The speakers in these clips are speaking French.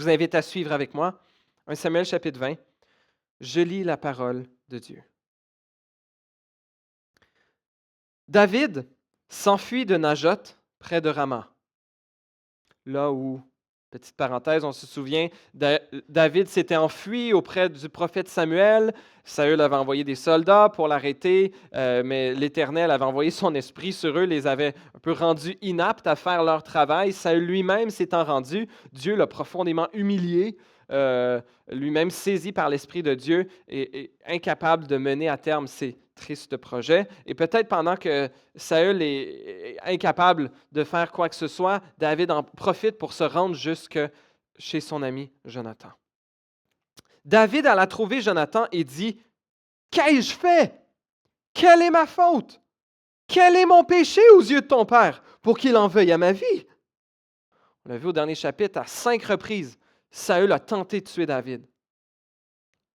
vous invite à suivre avec moi. 1 Samuel chapitre 20. Je lis la parole de Dieu. David s'enfuit de Najoth près de Rama. Là où, petite parenthèse, on se souvient, David s'était enfui auprès du prophète Samuel. Saül avait envoyé des soldats pour l'arrêter, mais l'Éternel avait envoyé son esprit sur eux, les avait un peu rendus inaptes à faire leur travail. Saül lui-même s'étant rendu, Dieu l'a profondément humilié, lui-même saisi par l'Esprit de Dieu et incapable de mener à terme ses tristes projets. Et peut-être pendant que Saül est incapable de faire quoi que ce soit, David en profite pour se rendre jusque chez son ami Jonathan. David alla trouver Jonathan et dit, « Qu'ai-je fait? Quelle est ma faute? Quel est mon péché aux yeux de ton père pour qu'il en veuille à ma vie? » On l'a vu au dernier chapitre, à 5 reprises, Saül a tenté de tuer David.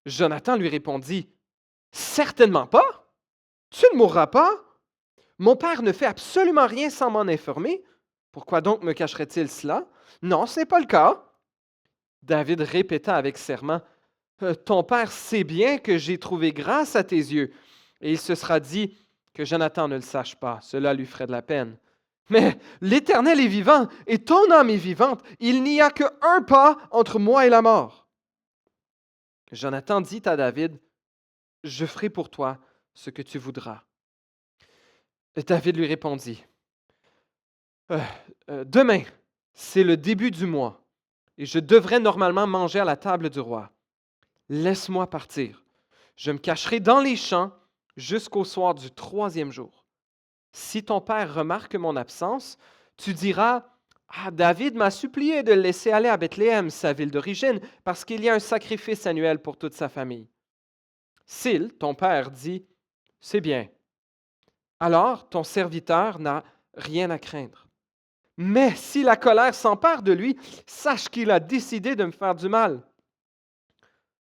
Jonathan lui répondit, « Certainement pas. Tu ne mourras pas. Mon père ne fait absolument rien sans m'en informer. Pourquoi donc me cacherait-il cela? Non, ce n'est pas le cas. » David répéta avec serment, « Ton père sait bien que j'ai trouvé grâce à tes yeux. » Et il se sera dit, « Que Jonathan ne le sache pas, cela lui ferait de la peine. » Mais l'Éternel est vivant et ton âme est vivante. Il n'y a qu'un pas entre moi et la mort. Jonathan dit à David, « Je ferai pour toi ce que tu voudras. » Et David lui répondit, Demain, c'est le début du mois, et je devrais normalement manger à la table du roi. Laisse-moi partir. Je me cacherai dans les champs jusqu'au soir du 3e jour. Si ton père remarque mon absence, tu diras, « David m'a supplié de le laisser aller à Bethléem, sa ville d'origine, parce qu'il y a un sacrifice annuel pour toute sa famille. » S'il, ton père, dit, « C'est bien, alors ton serviteur n'a rien à craindre. Mais si la colère s'empare de lui, sache qu'il a décidé de me faire du mal.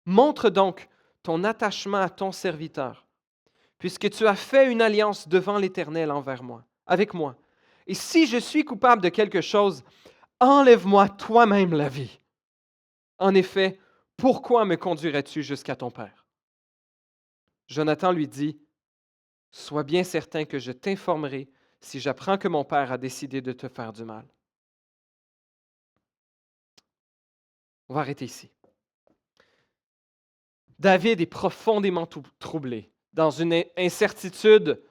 Montre donc ton attachement à ton serviteur, puisque tu as fait une alliance devant l'Éternel avec moi. Et si je suis coupable de quelque chose, enlève-moi toi-même la vie. En effet, pourquoi me conduirais-tu jusqu'à ton père? » Jonathan lui dit, « Sois bien certain que je t'informerai si j'apprends que mon père a décidé de te faire du mal. » On va arrêter ici. David est profondément troublé, dans une incertitude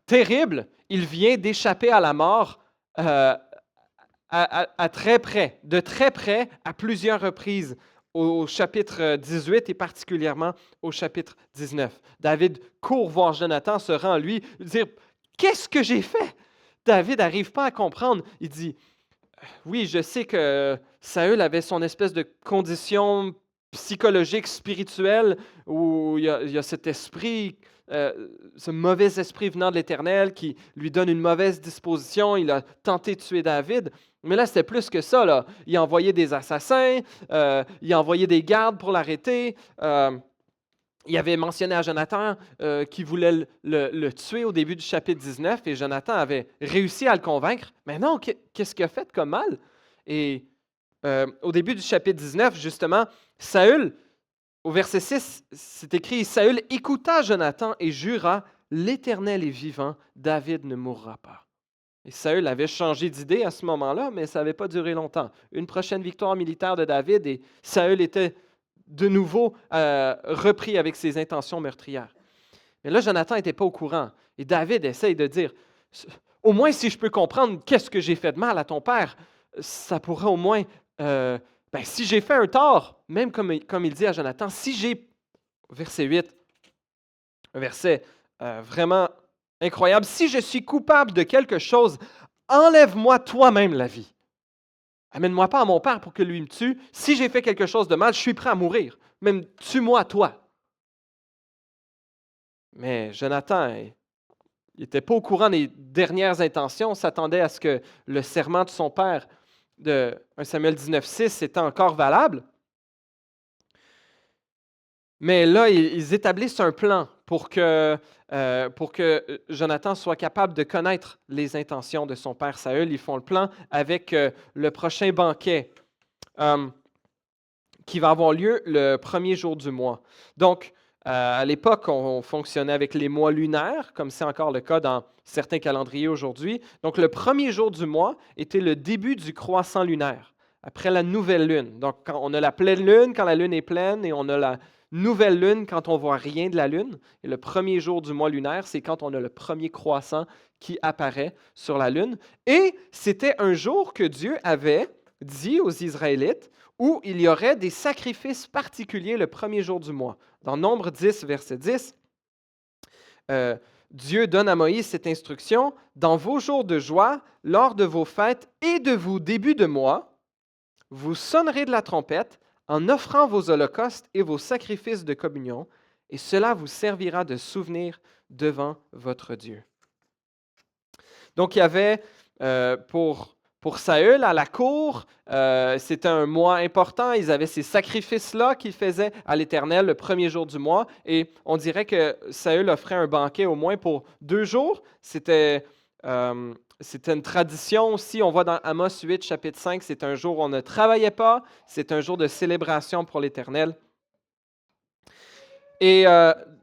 terrible. Il vient d'échapper à la mort à très près, de très près, à plusieurs reprises, au chapitre 18 et particulièrement au chapitre 19. David court voir Jonathan, se rend à lui, dire « Qu'est-ce que j'ai fait? » David n'arrive pas à comprendre. Il dit « Oui, je sais que Saül avait son espèce de condition psychologique, spirituelle, où il y a cet esprit, ce mauvais esprit venant de l'Éternel qui lui donne une mauvaise disposition. Il a tenté de tuer David. Mais là, c'était plus que ça, là. Il a envoyé des assassins, il a envoyé des gardes pour l'arrêter. Il avait mentionné à Jonathan qu'il voulait le tuer au début du chapitre 19 et Jonathan avait réussi à le convaincre. Mais non, qu'est-ce qu'il a fait comme mal? Et au début du chapitre 19, justement, Saül, au verset 6, c'est écrit, « Saül écouta Jonathan et jura, « L'Éternel est vivant, David ne mourra pas. » Et Saül avait changé d'idée à ce moment-là, mais ça n'avait pas duré longtemps. Une prochaine victoire militaire de David et Saül était de nouveau repris avec ses intentions meurtrières. Mais là, Jonathan n'était pas au courant. Et David essaye de dire, « Au moins, si je peux comprendre qu'est-ce que j'ai fait de mal à ton père, ça pourrait au moins... si j'ai fait un tort, même comme il dit à Jonathan, si j'ai... » Verset 8, un verset vraiment incroyable. « Si je suis coupable de quelque chose, enlève-moi toi-même la vie. Amène-moi pas à mon père pour que lui me tue. Si j'ai fait quelque chose de mal, je suis prêt à mourir. Même tue-moi toi. » Mais Jonathan, il n'était pas au courant des dernières intentions, s'attendait à ce que le serment de son père de 1 Samuel 19,6 était encore valable. Mais là, ils établissent un plan pour que Jonathan soit capable de connaître les intentions de son père Saül. Ils font le plan avec le prochain banquet euh, qui va avoir lieu le premier jour du mois. Donc, à l'époque, on fonctionnait avec les mois lunaires, comme c'est encore le cas dans certains calendriers aujourd'hui. Donc, le premier jour du mois était le début du croissant lunaire, après la nouvelle lune. Donc, quand on a la pleine lune, quand la lune est pleine, et on a la nouvelle lune quand on voit rien de la lune. Et le premier jour du mois lunaire, c'est quand on a le premier croissant qui apparaît sur la lune. Et c'était un jour que Dieu avait dit aux Israélites où il y aurait des sacrifices particuliers le premier jour du mois. Dans Nombre 10, verset 10, Dieu donne à Moïse cette instruction: dans vos jours de joie, lors de vos fêtes et de vos débuts de mois, vous sonnerez de la trompette en offrant vos holocaustes et vos sacrifices de communion, et cela vous servira de souvenir devant votre Dieu. Donc, il y avait pour Saül, à la cour, c'était un mois important. Ils avaient ces sacrifices-là qu'ils faisaient à l'Éternel le premier jour du mois. Et on dirait que Saül offrait un banquet au moins pour 2 jours. C'était une tradition aussi. On voit dans Amos 8, chapitre 5, c'est un jour où on ne travaillait pas. C'est un jour de célébration pour l'Éternel. Et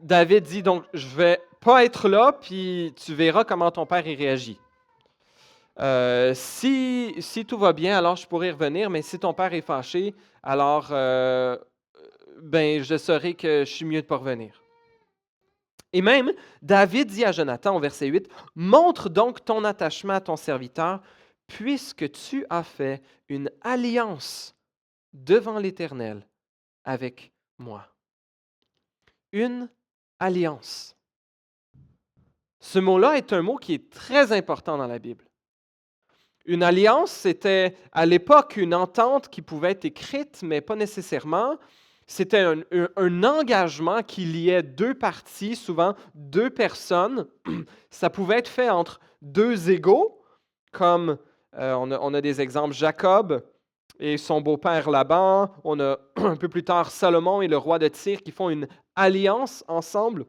David dit donc, je ne vais pas être là, puis tu verras comment ton père y réagit. Si tout va bien, alors je pourrai revenir, mais si ton père est fâché, alors je saurai que je suis mieux de ne pas revenir. Et même, David dit à Jonathan au verset 8, « Montre donc ton attachement à ton serviteur, puisque tu as fait une alliance devant l'Éternel avec moi. » Une alliance. Ce mot-là est un mot qui est très important dans la Bible. Une alliance, c'était à l'époque une entente qui pouvait être écrite, mais pas nécessairement. C'était un engagement qui liait 2 parties, souvent 2 personnes. Ça pouvait être fait entre 2 égaux, comme on a des exemples, Jacob et son beau-père Laban. On a un peu plus tard Salomon et le roi de Tyr qui font une alliance ensemble.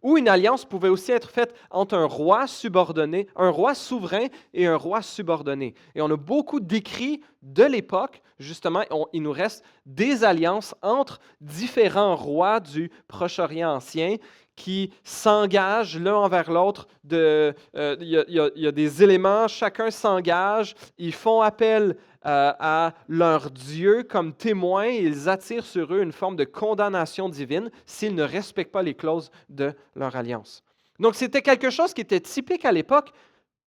Ou une alliance pouvait aussi être faite entre un roi subordonné, un roi souverain et un roi subordonné. Et on a beaucoup d'écrits de l'époque, justement, il nous reste des alliances entre différents rois du Proche-Orient ancien qui s'engagent l'un envers l'autre. Il y a des éléments, chacun s'engage, ils font appel à leur Dieu comme témoin et ils attirent sur eux une forme de condamnation divine s'ils ne respectent pas les clauses de leur alliance. Donc c'était quelque chose qui était typique à l'époque,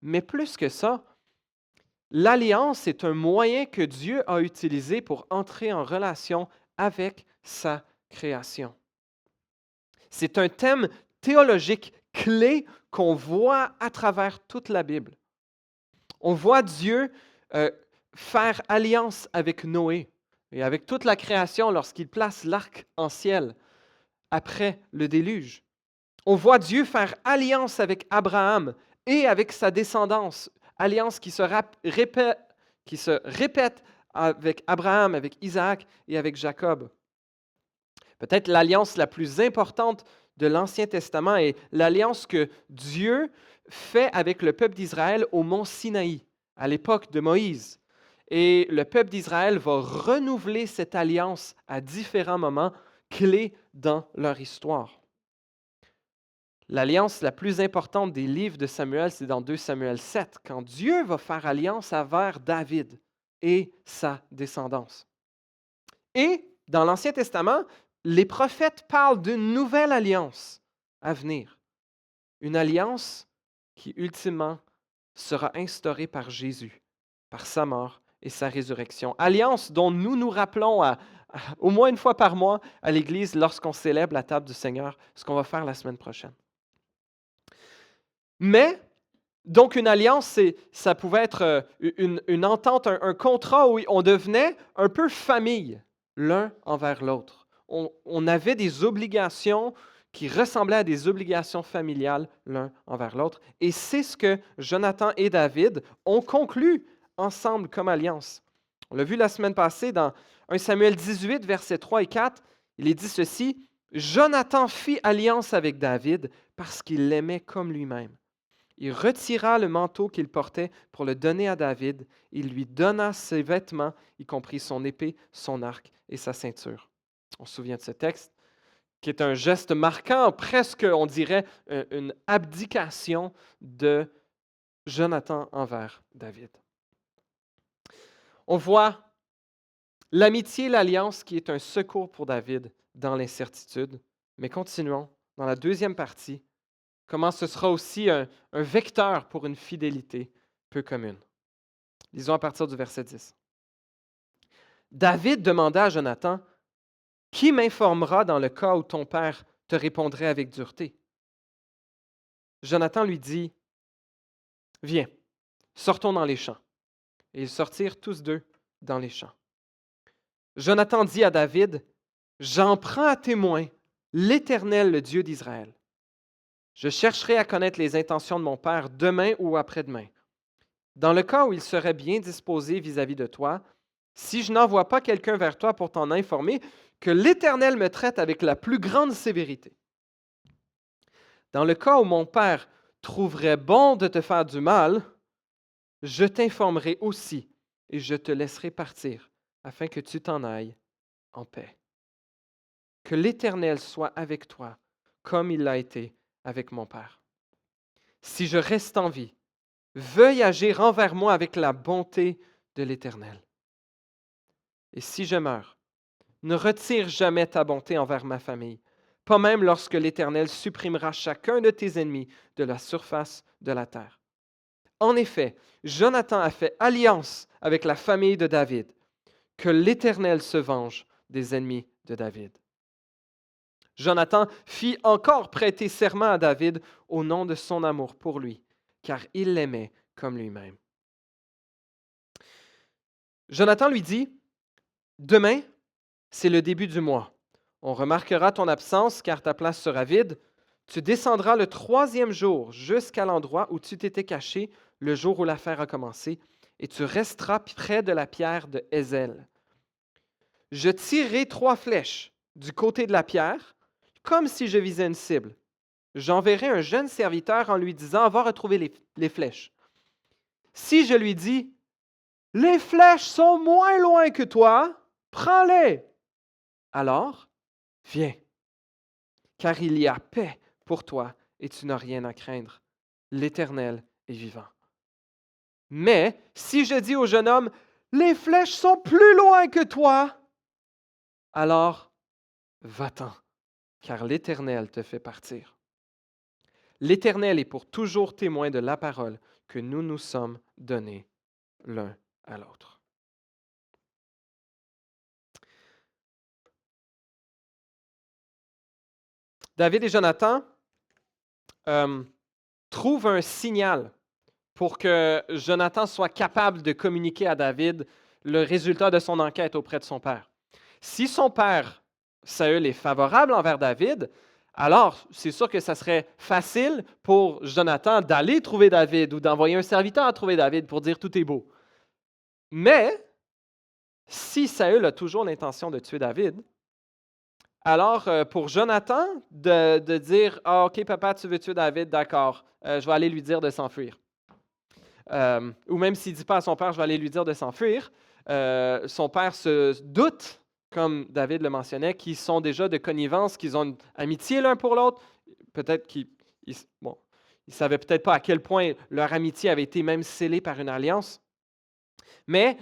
mais plus que ça, l'alliance est un moyen que Dieu a utilisé pour entrer en relation avec sa création. C'est un thème théologique clé qu'on voit à travers toute la Bible. On voit Dieu faire alliance avec Noé et avec toute la création lorsqu'il place l'arc en ciel après le déluge. On voit Dieu faire alliance avec Abraham et avec sa descendance, alliance qui se répète avec Abraham, avec Isaac et avec Jacob. Peut-être l'alliance la plus importante de l'Ancien Testament est l'alliance que Dieu fait avec le peuple d'Israël au mont Sinaï, à l'époque de Moïse. Et le peuple d'Israël va renouveler cette alliance à différents moments clés dans leur histoire. L'alliance la plus importante des livres de Samuel, c'est dans 2 Samuel 7, quand Dieu va faire alliance avec David et sa descendance. Et dans l'Ancien Testament, les prophètes parlent d'une nouvelle alliance à venir. Une alliance qui ultimement sera instaurée par Jésus, par sa mort et sa résurrection. Alliance dont nous nous rappelons au moins une fois par mois à l'Église lorsqu'on célèbre la table du Seigneur, ce qu'on va faire la semaine prochaine. Mais, donc une alliance, ça pouvait être une entente, un contrat où on devenait un peu famille l'un envers l'autre. On avait des obligations qui ressemblaient à des obligations familiales l'un envers l'autre. Et c'est ce que Jonathan et David ont conclu ensemble comme alliance. On l'a vu la semaine passée dans 1 Samuel 18, versets 3 et 4. Il est dit ceci: « Jonathan fit alliance avec David parce qu'il l'aimait comme lui-même. Il retira le manteau qu'il portait pour le donner à David. Il lui donna ses vêtements, y compris son épée, son arc et sa ceinture. On se souvient de ce texte, qui est un geste marquant, presque, on dirait, une abdication de Jonathan envers David. On voit l'amitié et l'alliance qui est un secours pour David dans l'incertitude. Mais continuons dans la deuxième partie, comment ce sera aussi un vecteur pour une fidélité peu commune. Lisons à partir du verset 10. David demanda à Jonathan, « Qui m'informera dans le cas où ton père te répondrait avec dureté? » Jonathan lui dit, « Viens, sortons dans les champs. » Et ils sortirent tous deux dans les champs. Jonathan dit à David, « J'en prends à témoin l'Éternel, le Dieu d'Israël. Je chercherai à connaître les intentions de mon père demain ou après-demain. Dans le cas où il serait bien disposé vis-à-vis de toi, si je n'envoie pas quelqu'un vers toi pour t'en informer, que l'Éternel me traite avec la plus grande sévérité. Dans le cas où mon père trouverait bon de te faire du mal, je t'informerai aussi et je te laisserai partir, afin que tu t'en ailles en paix. Que l'Éternel soit avec toi, comme il l'a été avec mon père. Si je reste en vie, veuille agir envers moi avec la bonté de l'Éternel. Et si je meurs, ne retire jamais ta bonté envers ma famille, pas même lorsque l'Éternel supprimera chacun de tes ennemis de la surface de la terre. En effet, Jonathan a fait alliance avec la famille de David. Que l'Éternel se venge des ennemis de David. Jonathan fit encore prêter serment à David au nom de son amour pour lui, car il l'aimait comme lui-même. Jonathan lui dit, « Demain, c'est le début du mois. On remarquera ton absence, car ta place sera vide. Tu descendras le 3e jour jusqu'à l'endroit où tu t'étais caché le jour où l'affaire a commencé, et tu resteras près de la pierre de Ézel. Je tirerai 3 flèches du côté de la pierre, comme si je visais une cible. J'enverrai un jeune serviteur en lui disant, va retrouver les flèches. Si je lui dis, les flèches sont moins loin que toi, prends-les. Alors, viens, car il y a paix pour toi et tu n'as rien à craindre. L'Éternel est vivant. Mais si je dis au jeune homme, les flèches sont plus loin que toi, alors va-t'en, car l'Éternel te fait partir. L'Éternel est pour toujours témoin de la parole que nous nous sommes donnés l'un à l'autre. David et Jonathan trouvent un signal pour que Jonathan soit capable de communiquer à David le résultat de son enquête auprès de son père. Si son père, Saül, est favorable envers David, alors c'est sûr que ça serait facile pour Jonathan d'aller trouver David ou d'envoyer un serviteur à trouver David pour dire tout est beau. Mais si Saül a toujours l'intention de tuer David, alors pour Jonathan de dire « Ah, ok papa, tu veux tuer David, d'accord, je vais aller lui dire de s'enfuir. » Ou même s'il ne dit pas à son père « Je vais aller lui dire de s'enfuir », son père se doute, comme David le mentionnait, qu'ils sont déjà de connivence, qu'ils ont une amitié l'un pour l'autre. Peut-être qu'ils ne savaient peut-être pas à quel point leur amitié avait été même scellée par une alliance. Mais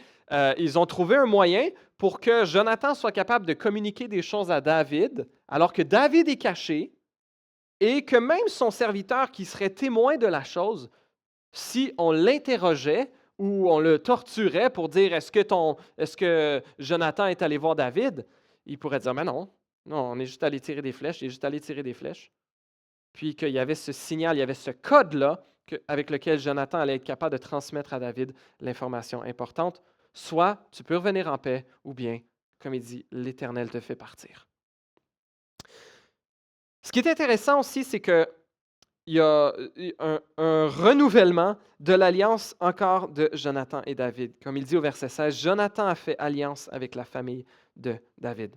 ils ont trouvé un moyen pour que Jonathan soit capable de communiquer des choses à David, alors que David est caché, et que même son serviteur qui serait témoin de la chose, si on l'interrogeait ou on le torturait pour dire est-ce que Jonathan est allé voir David, il pourrait dire mais non, on est juste allé tirer des flèches, il est juste allé tirer des flèches. Puis qu'il y avait ce signal, il y avait ce code-là avec lequel Jonathan allait être capable de transmettre à David l'information importante. Soit tu peux revenir en paix, ou bien, comme il dit, l'Éternel te fait partir. Ce qui est intéressant aussi, c'est qu'il y a un renouvellement de l'alliance encore de Jonathan et David. Comme il dit au verset 16, Jonathan a fait alliance avec la famille de David.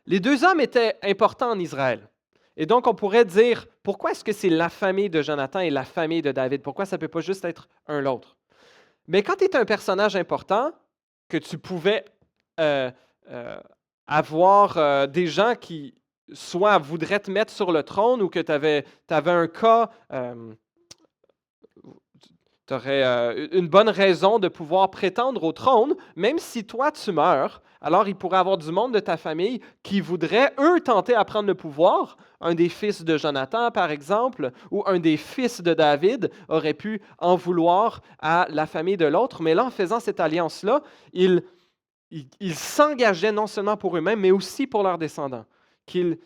Les deux hommes étaient importants en Israël. Et donc, on pourrait dire, pourquoi est-ce que c'est la famille de Jonathan et la famille de David? Pourquoi ça ne peut pas juste être un l'autre? Mais quand tu es un personnage important, que tu pouvais euh, euh, avoir des gens qui soit voudraient te mettre sur le trône ou que tu avais, un cas, tu aurais une bonne raison de pouvoir prétendre au trône, même si toi tu meurs, alors il pourrait y avoir du monde de ta famille qui voudrait, eux, tenter à prendre le pouvoir. Un des fils de Jonathan, par exemple, ou un des fils de David aurait pu en vouloir à la famille de l'autre, mais là, en faisant cette alliance-là, ils s'engageaient non seulement pour eux-mêmes, mais aussi pour leurs descendants, qu'ils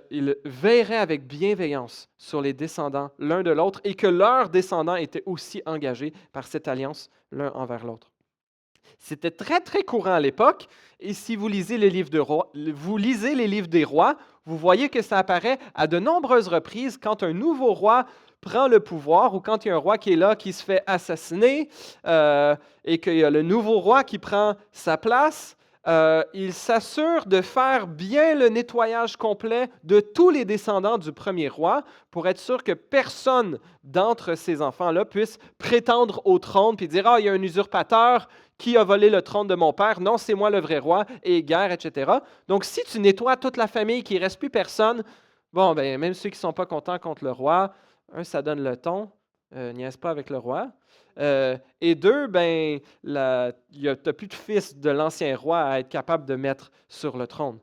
ils veilleraient avec bienveillance sur les descendants l'un de l'autre et que leurs descendants étaient aussi engagés par cette alliance l'un envers l'autre. C'était très, très courant à l'époque. Et si vous lisez les livres vous lisez les livres des rois, vous voyez que ça apparaît à de nombreuses reprises quand un nouveau roi prend le pouvoir ou quand il y a un roi qui est là, qui se fait assassiner et qu'il y a le nouveau roi qui prend sa place. Il s'assure de faire bien le nettoyage complet de tous les descendants du premier roi pour être sûr que personne d'entre ces enfants-là puisse prétendre au trône puis dire ah, il y a un usurpateur qui a volé le trône de mon père, non, c'est moi le vrai roi, et guerre, etc. Donc, si tu nettoies toute la famille, qu'il ne reste plus personne, bon, ben, même ceux qui ne sont pas contents contre le roi, un, ça donne le ton, niaise pas avec le roi. Et deux, ben, tu n'as plus de fils de l'ancien roi à être capable de mettre sur le trône.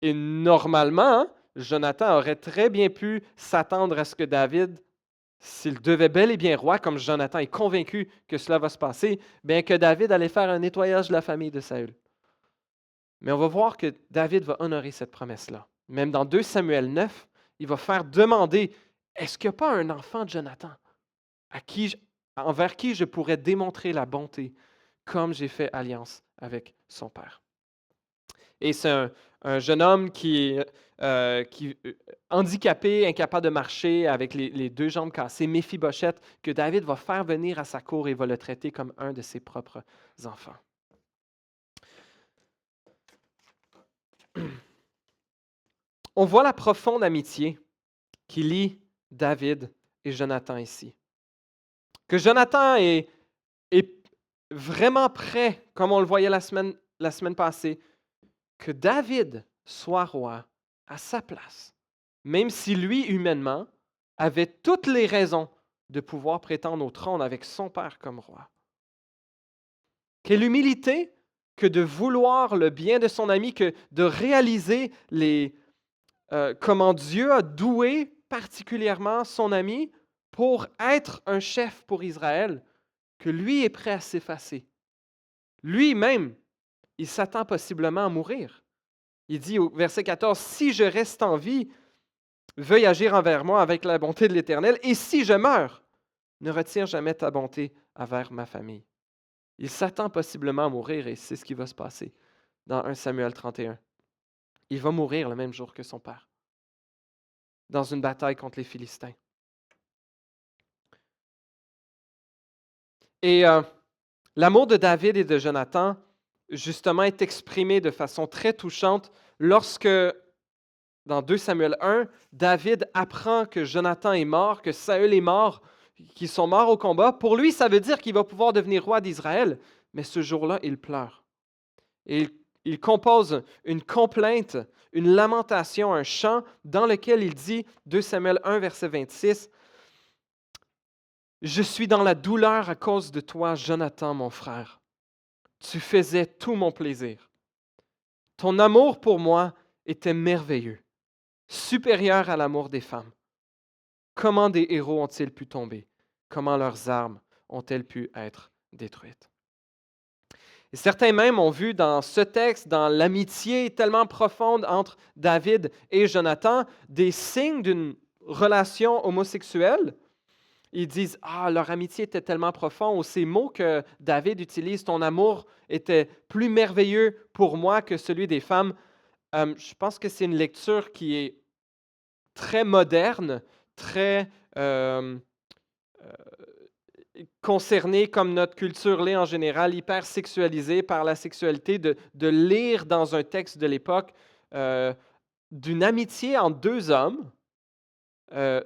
Et normalement, Jonathan aurait très bien pu s'attendre à ce que David, s'il devait bel et bien roi, comme Jonathan est convaincu que cela va se passer, bien que David allait faire un nettoyage de la famille de Saül. Mais on va voir que David va honorer cette promesse-là. Même dans 2 Samuel 9, il va faire demander, est-ce qu'il n'y a pas un enfant de Jonathan envers qui je pourrais démontrer la bonté comme j'ai fait alliance avec son père? Et c'est un jeune homme qui handicapé, incapable de marcher, avec les 2 jambes cassées, Méphibosheth, que David va faire venir à sa cour et va le traiter comme un de ses propres enfants. On voit la profonde amitié qui lie David et Jonathan ici. Que Jonathan est vraiment prêt, comme on le voyait la semaine passée, que David soit roi à sa place, même si lui, humainement, avait toutes les raisons de pouvoir prétendre au trône avec son père comme roi. Quelle humilité que de vouloir le bien de son ami, que de réaliser comment Dieu a doué particulièrement son ami pour être un chef pour Israël, que lui est prêt à s'effacer. Lui-même, il s'attend possiblement à mourir. Il dit au verset 14, « Si je reste en vie, veuille agir envers moi avec la bonté de l'Éternel, et si je meurs, ne retire jamais ta bonté envers ma famille. » Il s'attend possiblement à mourir, et c'est ce qui va se passer dans 1 Samuel 31. Il va mourir le même jour que son père, dans une bataille contre les Philistins. Et l'amour de David et de Jonathan, justement, est exprimé de façon très touchante lorsque, dans 2 Samuel 1, David apprend que Jonathan est mort, que Saül est mort, qu'ils sont morts au combat. Pour lui, ça veut dire qu'il va pouvoir devenir roi d'Israël. Mais ce jour-là, il pleure. Et il compose une complainte, une lamentation, un chant dans lequel il dit, 2 Samuel 1, verset 26, « Je suis dans la douleur à cause de toi, Jonathan, mon frère. Tu faisais tout mon plaisir. Ton amour pour moi était merveilleux, supérieur à l'amour des femmes. Comment des héros ont-ils pu tomber? Comment leurs armes ont-elles pu être détruites? » Et certains même ont vu dans ce texte, dans l'amitié tellement profonde entre David et Jonathan, des signes d'une relation homosexuelle. Ils disent, ah, leur amitié était tellement profonde, ou ces mots que David utilise, ton amour était plus merveilleux pour moi que celui des femmes. Je pense que c'est une lecture qui est très moderne, très concernée comme notre culture l'est en général, hyper sexualisée par la sexualité, de lire dans un texte de l'époque d'une amitié entre deux hommes,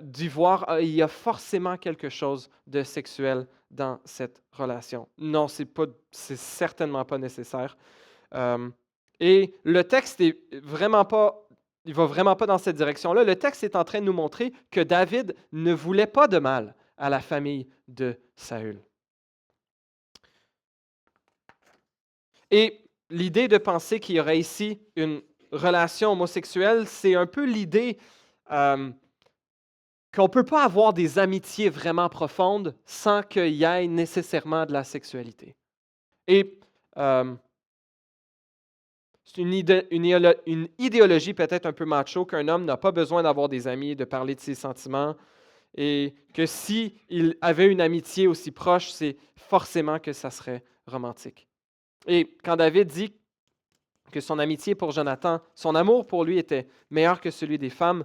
d'y voir, il y a forcément quelque chose de sexuel dans cette relation. Non, c'est certainement pas nécessaire. Euh, et le texte est vraiment pas, il va vraiment pas dans cette direction-là. Le texte est en train de nous montrer que David ne voulait pas de mal à la famille de Saül. Et l'idée de penser qu'il y aurait ici une relation homosexuelle, c'est un peu l'idée qu'on ne peut pas avoir des amitiés vraiment profondes sans qu'il y ait nécessairement de la sexualité. Et c'est une idéologie peut-être un peu macho qu'un homme n'a pas besoin d'avoir des amis, de parler de ses sentiments, et que s'il avait une amitié aussi proche, c'est forcément que ça serait romantique. Et quand David dit que son amitié pour Jonathan, son amour pour lui était meilleur que celui des femmes,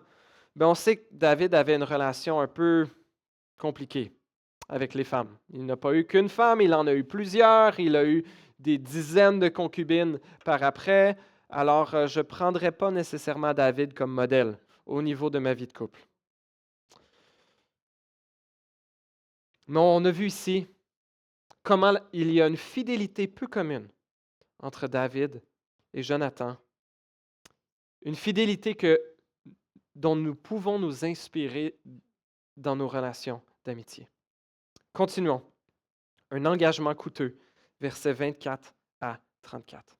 ben on sait que David avait une relation un peu compliquée avec les femmes. Il n'a pas eu qu'une femme, il en a eu plusieurs, il a eu des dizaines de concubines par après. Alors, je ne prendrai pas nécessairement David comme modèle au niveau de ma vie de couple. Mais on a vu ici comment il y a une fidélité peu commune entre David et Jonathan. Une fidélité dont nous pouvons nous inspirer dans nos relations d'amitié. Continuons. Un engagement coûteux, versets 24 à 34.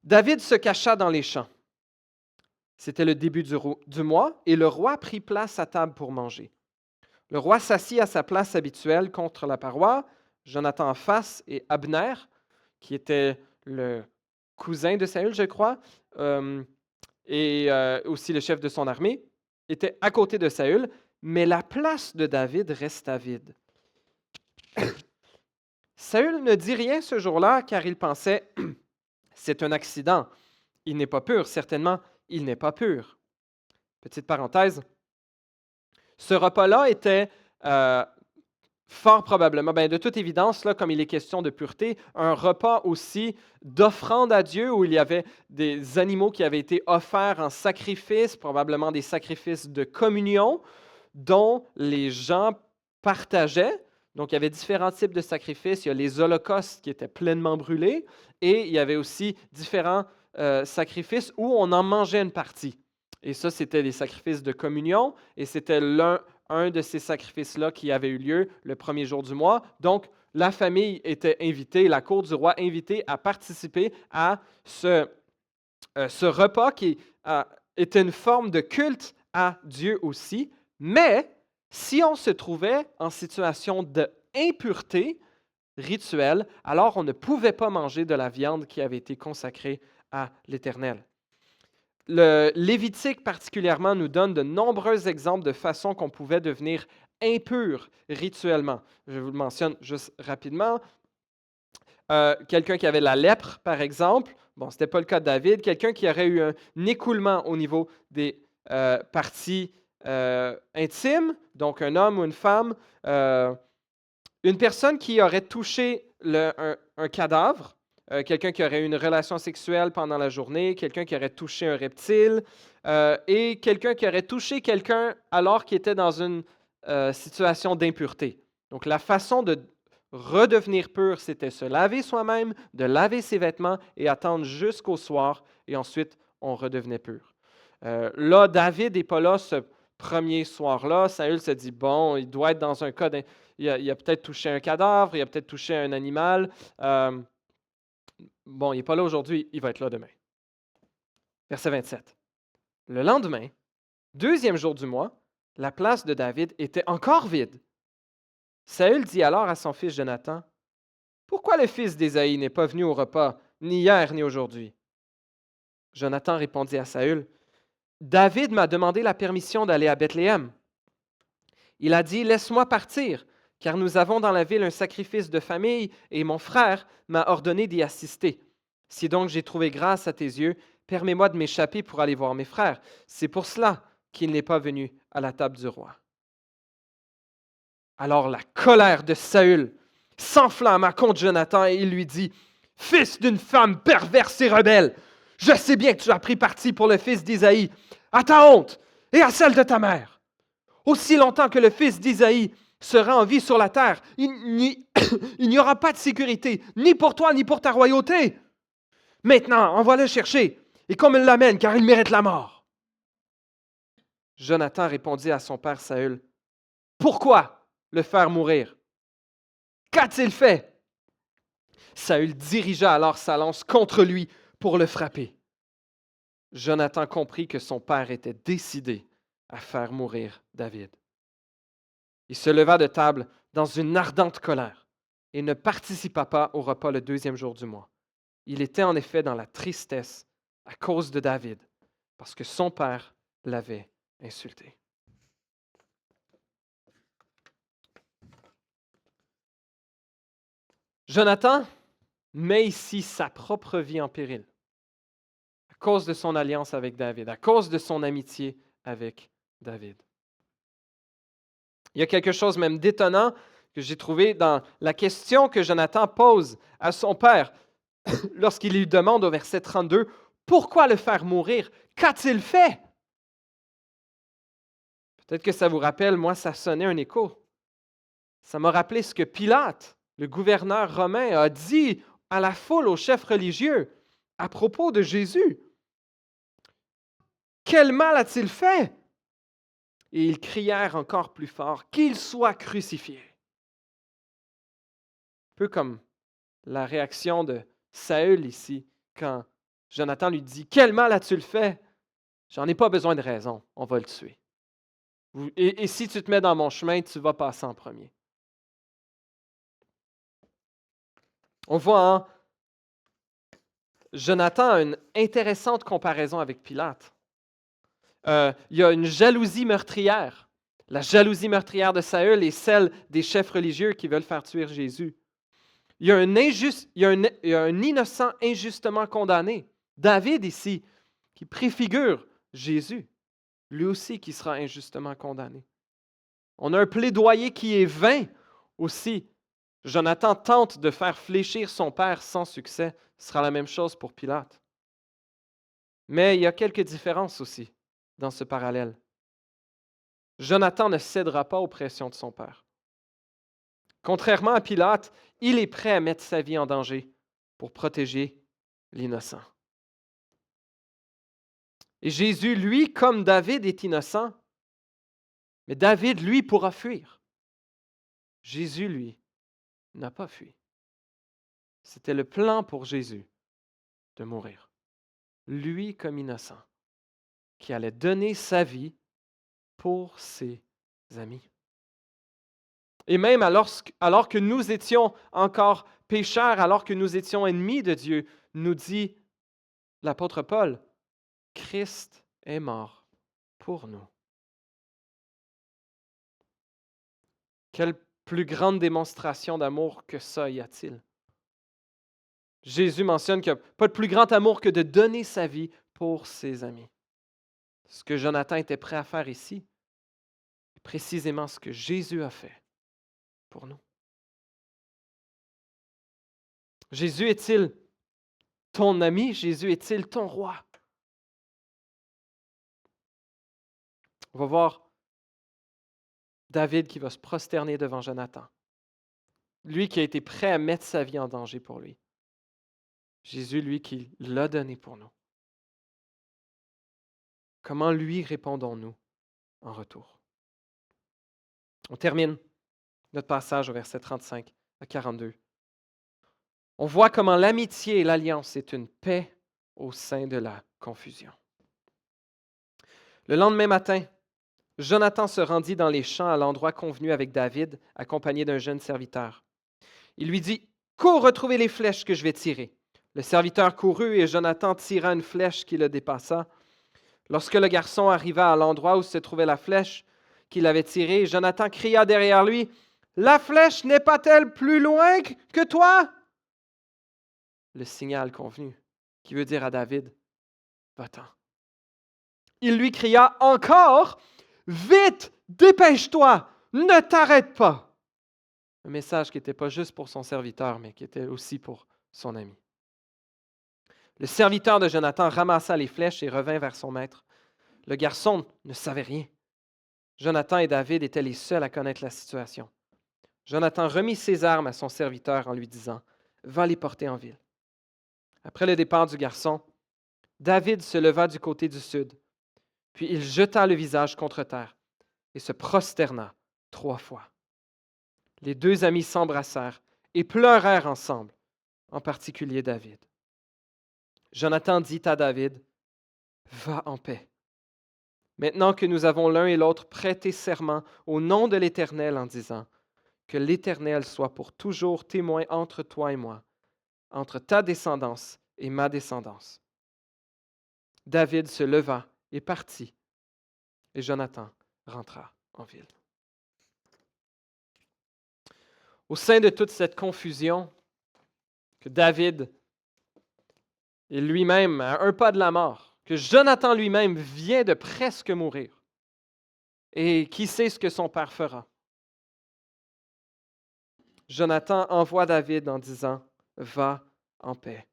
David se cacha dans les champs. C'était le début du mois et le roi prit place à table pour manger. Le roi s'assit à sa place habituelle contre la paroi, Jonathan en face et Abner, qui était le cousin de Saül, je crois, et aussi le chef de son armée, étaient à côté de Saül, mais la place de David resta vide. Saül ne dit rien ce jour-là car il pensait « c'est un accident, il n'est pas pur, certainement, il n'est pas pur. » Petite parenthèse, ce repas-là était fort probablement, de toute évidence, là, comme il est question de pureté, un repas aussi d'offrande à Dieu où il y avait des animaux qui avaient été offerts en sacrifice, probablement des sacrifices de communion, dont les gens partageaient. Donc, il y avait différents types de sacrifices. Il y a les holocaustes qui étaient pleinement brûlés et il y avait aussi différents sacrifices où on en mangeait une partie. Et ça, c'était les sacrifices de communion et c'était un de ces sacrifices-là qui avait eu lieu le premier jour du mois. Donc, la famille était invitée, la cour du roi invitée à participer à ce repas qui était une forme de culte à Dieu aussi. Mais si on se trouvait en situation d'impureté rituelle, alors on ne pouvait pas manger de la viande qui avait été consacrée à l'Éternel. Le Lévitique particulièrement nous donne de nombreux exemples de façons qu'on pouvait devenir impur rituellement. Je vous le mentionne juste rapidement. Quelqu'un qui avait la lèpre, par exemple, bon, ce n'était pas le cas de David, quelqu'un qui aurait eu un écoulement au niveau des parties intimes, donc un homme ou une femme, une personne qui aurait touché un cadavre, quelqu'un qui aurait eu une relation sexuelle pendant la journée, quelqu'un qui aurait touché un reptile, et quelqu'un qui aurait touché quelqu'un alors qu'il était dans une situation d'impureté. Donc la façon de redevenir pur, c'était se laver soi-même, de laver ses vêtements et attendre jusqu'au soir, et ensuite on redevenait pur. Là, David n'est pas là ce premier soir-là. Saül se dit, bon, il doit être dans un cas, il a peut-être touché un cadavre, il a peut-être touché un animal. Bon, il n'est pas là aujourd'hui, il va être là demain. Verset 27. Le lendemain, deuxième jour du mois, la place de David était encore vide. Saül dit alors à son fils Jonathan, « Pourquoi le fils d'Ésaïe n'est pas venu au repas, ni hier ni aujourd'hui? » Jonathan répondit à Saül, « David m'a demandé la permission d'aller à Bethléem. Il a dit, « Laisse-moi partir, car nous avons dans la ville un sacrifice de famille, et mon frère m'a ordonné d'y assister. Si donc j'ai trouvé grâce à tes yeux, permets-moi de m'échapper pour aller voir mes frères. C'est pour cela qu'il n'est pas venu à la table du roi. » Alors la colère de Saül s'enflamma contre Jonathan et il lui dit, « Fils d'une femme perverse et rebelle, Je sais bien que tu as pris parti pour le fils d'Isaïe, à ta honte et à celle de ta mère. Aussi longtemps que le fils d'Isaïe sera en vie sur la terre, il n'y aura pas de sécurité, ni pour toi, ni pour ta royauté. Maintenant, envoie-le chercher, et qu'on me l'amène, car il mérite la mort. Jonathan répondit à son père Saül, pourquoi le faire mourir? Qu'a-t-il fait? Saül dirigea alors sa lance contre lui pour le frapper. Jonathan comprit que son père était décidé à faire mourir David. Il se leva de table dans une ardente colère et ne participa pas au repas le 2e jour du mois. Il était en effet dans la tristesse à cause de David, parce que son père l'avait insulté. Jonathan met ici sa propre vie en péril à cause de son alliance avec David, à cause de son amitié avec David. Il y a quelque chose même d'étonnant que j'ai trouvé dans la question que Jonathan pose à son père lorsqu'il lui demande au verset 32, « Pourquoi le faire mourir? Qu'a-t-il fait? » Peut-être que ça vous rappelle, moi, ça sonnait un écho. Ça m'a rappelé ce que Pilate, le gouverneur romain, a dit à la foule, aux chefs religieux, à propos de Jésus. « Quel mal a-t-il fait? » Et ils crièrent encore plus fort, « Qu'il soit crucifié. » Un peu comme la réaction de Saül ici, quand Jonathan lui dit, « Quel mal as-tu fait? J'en ai pas besoin de raison, on va le tuer. Et si tu te mets dans mon chemin, tu vas passer en premier. » On voit, hein, Jonathan a une intéressante comparaison avec Pilate. Il y a une jalousie meurtrière. La jalousie meurtrière de Saül et celle des chefs religieux qui veulent faire tuer Jésus. Il y a un innocent injustement condamné. David ici, qui préfigure Jésus, lui aussi qui sera injustement condamné. On a un plaidoyer qui est vain aussi. Jonathan tente de faire fléchir son père sans succès. Ce sera la même chose pour Pilate. Mais il y a quelques différences aussi dans ce parallèle. Jonathan ne cédera pas aux pressions de son père. Contrairement à Pilate, il est prêt à mettre sa vie en danger pour protéger l'innocent. Et Jésus, lui, comme David, est innocent, mais David, lui, pourra fuir. Jésus, lui, n'a pas fui. C'était le plan pour Jésus de mourir. Lui comme innocent, qui allait donner sa vie pour ses amis. Et même alors que nous étions encore pécheurs, alors que nous étions ennemis de Dieu, nous dit l'apôtre Paul, Christ est mort pour nous. Quelle plus grande démonstration d'amour que ça y a-t-il? Jésus mentionne qu'il n'y a pas de plus grand amour que de donner sa vie pour ses amis. Ce que Jonathan était prêt à faire ici, est précisément ce que Jésus a fait pour nous. Jésus est-il ton ami? Jésus est-il ton roi? On va voir David qui va se prosterner devant Jonathan. Lui qui a été prêt à mettre sa vie en danger pour lui. Jésus, lui, qui l'a donné pour nous. Comment lui répondons-nous en retour? On termine notre passage au verset 35 à 42. On voit comment l'amitié et l'alliance est une paix au sein de la confusion. Le lendemain matin, Jonathan se rendit dans les champs à l'endroit convenu avec David, accompagné d'un jeune serviteur. Il lui dit, « Cours retrouver les flèches que je vais tirer. » Le serviteur courut et Jonathan tira une flèche qui le dépassa. Lorsque le garçon arriva à l'endroit où se trouvait la flèche qu'il avait tirée, Jonathan cria derrière lui, « La flèche n'est pas-elle plus loin que toi? » Le signal convenu, qui veut dire à David, « Va-t'en. » Il lui cria encore, « Vite, dépêche-toi, ne t'arrête pas. » Un message qui n'était pas juste pour son serviteur, mais qui était aussi pour son ami. Le serviteur de Jonathan ramassa les flèches et revint vers son maître. Le garçon ne savait rien. Jonathan et David étaient les seuls à connaître la situation. Jonathan remit ses armes à son serviteur en lui disant, « Va les porter en ville. » Après le départ du garçon, David se leva du côté du sud, puis il jeta le visage contre terre et se prosterna 3 fois. Les 2 amis s'embrassèrent et pleurèrent ensemble, en particulier David. Jonathan dit à David, « Va en paix. Maintenant que nous avons l'un et l'autre prêté serment au nom de l'Éternel en disant, que l'Éternel soit pour toujours témoin entre toi et moi, entre ta descendance et ma descendance. » David se leva et partit, et Jonathan rentra en ville. Au sein de toute cette confusion, que David est lui-même à un pas de la mort, que Jonathan lui-même vient de presque mourir, et qui sait ce que son père fera. Jonathan envoie David en disant, « Va en paix,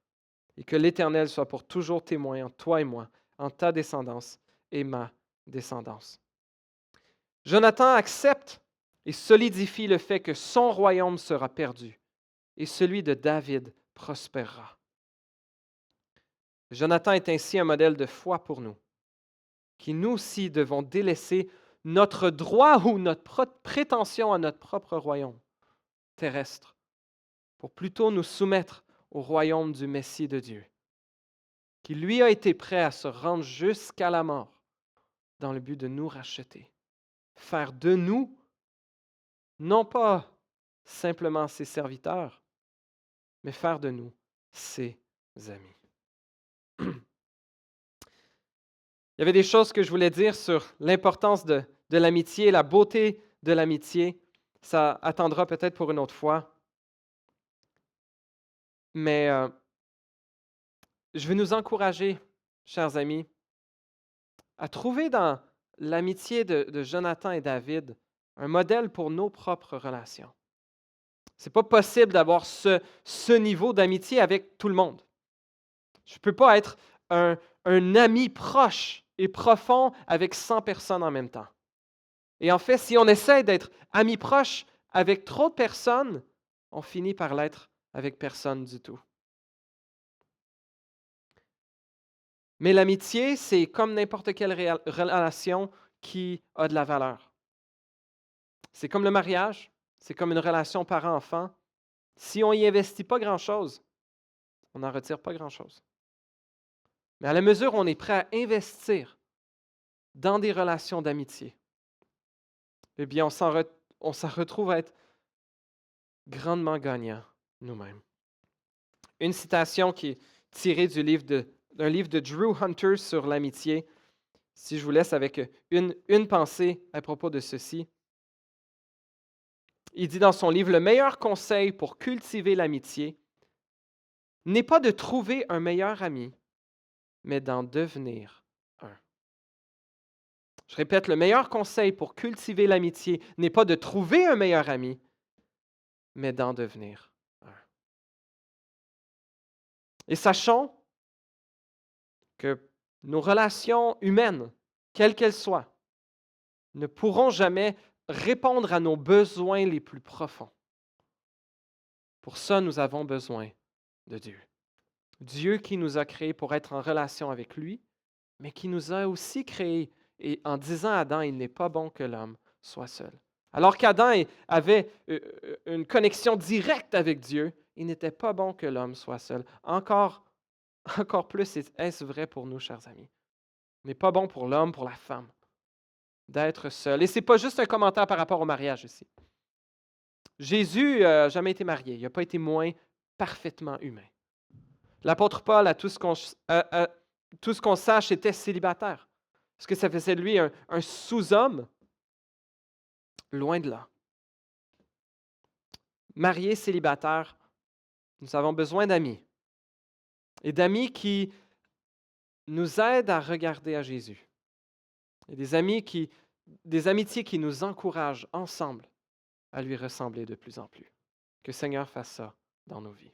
et que l'Éternel soit pour toujours témoin entre toi et moi, en ta descendance et ma descendance. » Jonathan accepte et solidifie le fait que son royaume sera perdu et celui de David prospérera. Jonathan est ainsi un modèle de foi pour nous, qui nous aussi devons délaisser notre droit ou notre prétention à notre propre royaume terrestre, pour plutôt nous soumettre au royaume du Messie de Dieu, qui lui a été prêt à se rendre jusqu'à la mort dans le but de nous racheter, faire de nous, non pas simplement ses serviteurs, mais faire de nous ses amis. Il y avait des choses que je voulais dire sur l'importance de l'amitié, la beauté de l'amitié. Ça attendra peut-être pour une autre fois. Mais je veux nous encourager, chers amis, à trouver dans l'amitié de Jonathan et David un modèle pour nos propres relations. Ce n'est pas possible d'avoir ce niveau d'amitié avec tout le monde. Je ne peux pas être un ami proche et profond avec 100 personnes en même temps. Et en fait, si on essaie d'être ami proche avec trop de personnes, on finit par l'être avec personne du tout. Mais l'amitié, c'est comme n'importe quelle relation qui a de la valeur. C'est comme le mariage, c'est comme une relation parent-enfant. Si on n'y investit pas grand-chose, on n'en retire pas grand-chose. Mais à la mesure où on est prêt à investir dans des relations d'amitié, eh bien, on s'en retrouve à être grandement gagnant nous-mêmes. Une citation qui est tirée d'un livre de Drew Hunter sur l'amitié. Si je vous laisse avec une pensée à propos de ceci. Il dit dans son livre, « Le meilleur conseil pour cultiver l'amitié n'est pas de trouver un meilleur ami, mais d'en devenir un. » Je répète, le meilleur conseil pour cultiver l'amitié n'est pas de trouver un meilleur ami, mais d'en devenir un. Et sachons que nos relations humaines, quelles qu'elles soient, ne pourront jamais répondre à nos besoins les plus profonds. Pour ça, nous avons besoin de Dieu. Dieu qui nous a créés pour être en relation avec lui, mais qui nous a aussi créés et en disant à Adam, il n'est pas bon que l'homme soit seul. Alors qu'Adam avait une connexion directe avec Dieu, il n'était pas bon que l'homme soit seul. Encore plus est-ce vrai pour nous, chers amis. Il n'est pas bon pour l'homme, pour la femme, d'être seul. Et ce n'est pas juste un commentaire par rapport au mariage ici. Jésus n'a jamais été marié. Il n'a pas été moins parfaitement humain. L'apôtre Paul, à tout ce qu'on sache, était célibataire. Est-ce que ça faisait de lui un sous-homme? Loin de là. Marié, célibataire, nous avons besoin d'amis. Et d'amis qui nous aident à regarder à Jésus. Et des amitiés qui nous encouragent ensemble à lui ressembler de plus en plus. Que le Seigneur fasse ça dans nos vies.